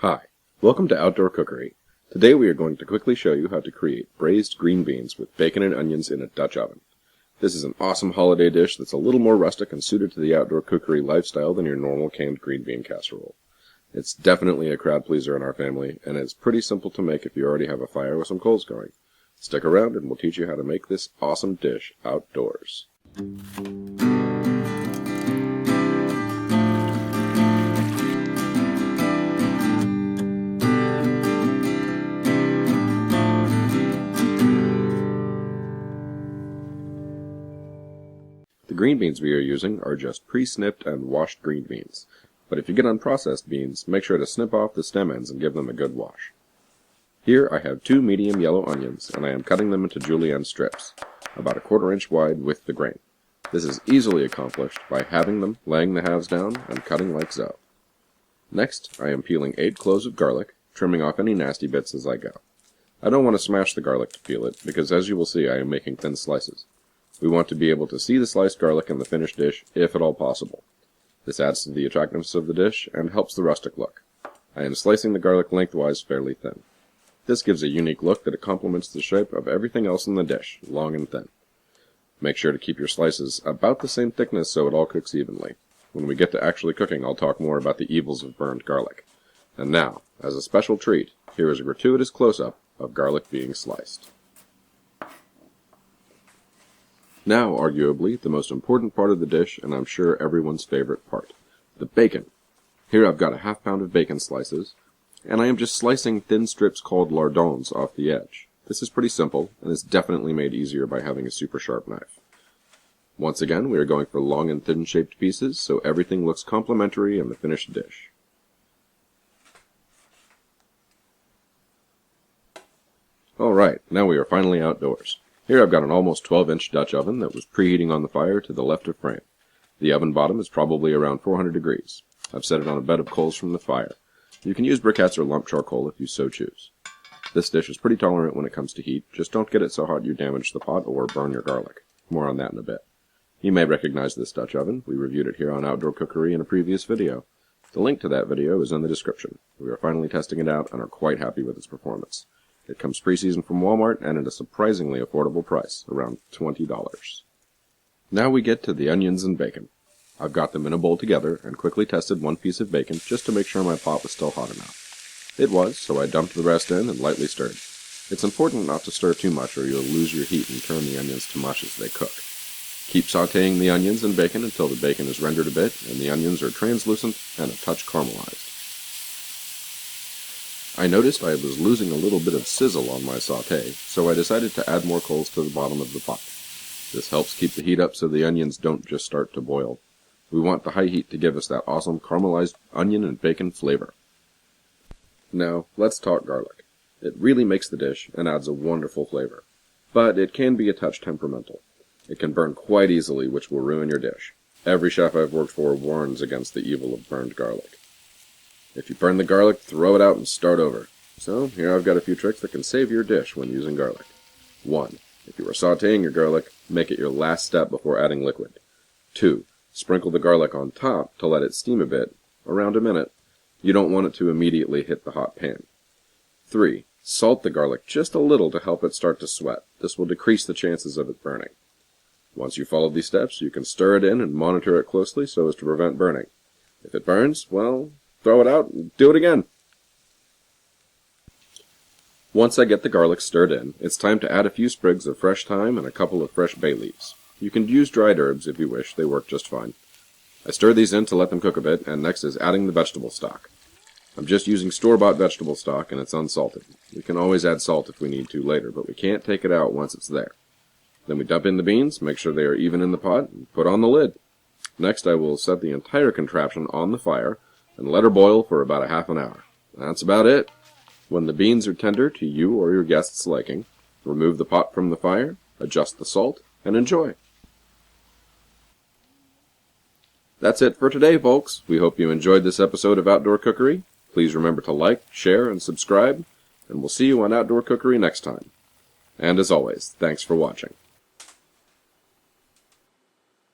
Hi, welcome to Outdoor Cookery. Today we are going to quickly show you how to create braised green beans with bacon and onions in a Dutch oven. This is an awesome holiday dish that's a little more rustic and suited to the outdoor cookery lifestyle than your normal canned green bean casserole. It's definitely a crowd pleaser in our family, and it's pretty simple to make if you already have a fire with some coals going. Stick around and we'll teach you how to make this awesome dish outdoors. The green beans we are using are just pre-snipped and washed green beans, but if you get unprocessed beans, make sure to snip off the stem ends and give them a good wash. Here I have 2 medium yellow onions, and I am cutting them into julienne strips, about a 1/4 inch wide with the grain. This is easily accomplished by having them, laying the halves down, and cutting like so. Next, I am peeling 8 cloves of garlic, trimming off any nasty bits as I go. I don't want to smash the garlic to peel it, because as you will see I am making thin slices. We want to be able to see the sliced garlic in the finished dish, if at all possible. This adds to the attractiveness of the dish and helps the rustic look. I am slicing the garlic lengthwise fairly thin. This gives a unique look that complements the shape of everything else in the dish, long and thin. Make sure to keep your slices about the same thickness so it all cooks evenly. When we get to actually cooking, I'll talk more about the evils of burned garlic. And now, as a special treat, here is a gratuitous close-up of garlic being sliced. Now, arguably, the most important part of the dish, and I'm sure everyone's favorite part, the bacon. Here I've got a 1/2 pound of bacon slices, and I am just slicing thin strips called lardons off the edge. This is pretty simple, and is definitely made easier by having a super sharp knife. Once again, we are going for long and thin shaped pieces, so everything looks complementary in the finished dish. Alright, now we are finally outdoors. Here I've got an almost 12-inch Dutch oven that was preheating on the fire to the left of frame. The oven bottom is probably around 400 degrees. I've set it on a bed of coals from the fire. You can use briquettes or lump charcoal if you so choose. This dish is pretty tolerant when it comes to heat, just don't get it so hot you damage the pot or burn your garlic. More on that in a bit. You may recognize this Dutch oven. We reviewed it here on Outdoor Cookery in a previous video. The link to that video is in the description. We are finally testing it out and are quite happy with its performance. It comes pre-seasoned from Walmart and at a surprisingly affordable price, around $20. Now we get to the onions and bacon. I've got them in a bowl together and quickly tested one piece of bacon just to make sure my pot was still hot enough. It was, so I dumped the rest in and lightly stirred. It's important not to stir too much or you'll lose your heat and turn the onions to mush as they cook. Keep sautéing the onions and bacon until the bacon is rendered a bit and the onions are translucent and a touch caramelized. I noticed I was losing a little bit of sizzle on my sauté, so I decided to add more coals to the bottom of the pot. This helps keep the heat up so the onions don't just start to boil. We want the high heat to give us that awesome caramelized onion and bacon flavor. Now, let's talk garlic. It really makes the dish and adds a wonderful flavor. But it can be a touch temperamental. It can burn quite easily, which will ruin your dish. Every chef I've worked for warns against the evil of burned garlic. If you burn the garlic, throw it out and start over. So, here I've got a few tricks that can save your dish when using garlic. 1. If you are sautéing your garlic, make it your last step before adding liquid. 2. Sprinkle the garlic on top to let it steam a bit, around a minute. You don't want it to immediately hit the hot pan. 3. Salt the garlic just a little to help it start to sweat. This will decrease the chances of it burning. Once you follow these steps, you can stir it in and monitor it closely so as to prevent burning. If it burns, well, throw it out and do it again. Once I get the garlic stirred in, it's time to add a few sprigs of fresh thyme and a couple of fresh bay leaves. You can use dried herbs if you wish, they work just fine. I stir these in to let them cook a bit, and next is adding the vegetable stock. I'm just using store-bought vegetable stock and it's unsalted. We can always add salt if we need to later, but we can't take it out once it's there. Then we dump in the beans, make sure they are even in the pot, and put on the lid. Next I will set the entire contraption on the fire and let her boil for about a half an hour. That's about it. When the beans are tender to you or your guests' liking, remove the pot from the fire, adjust the salt, and enjoy. That's it for today, folks. We hope you enjoyed this episode of Outdoor Cookery. Please remember to like, share, and subscribe, and we'll see you on Outdoor Cookery next time. And as always, thanks for watching.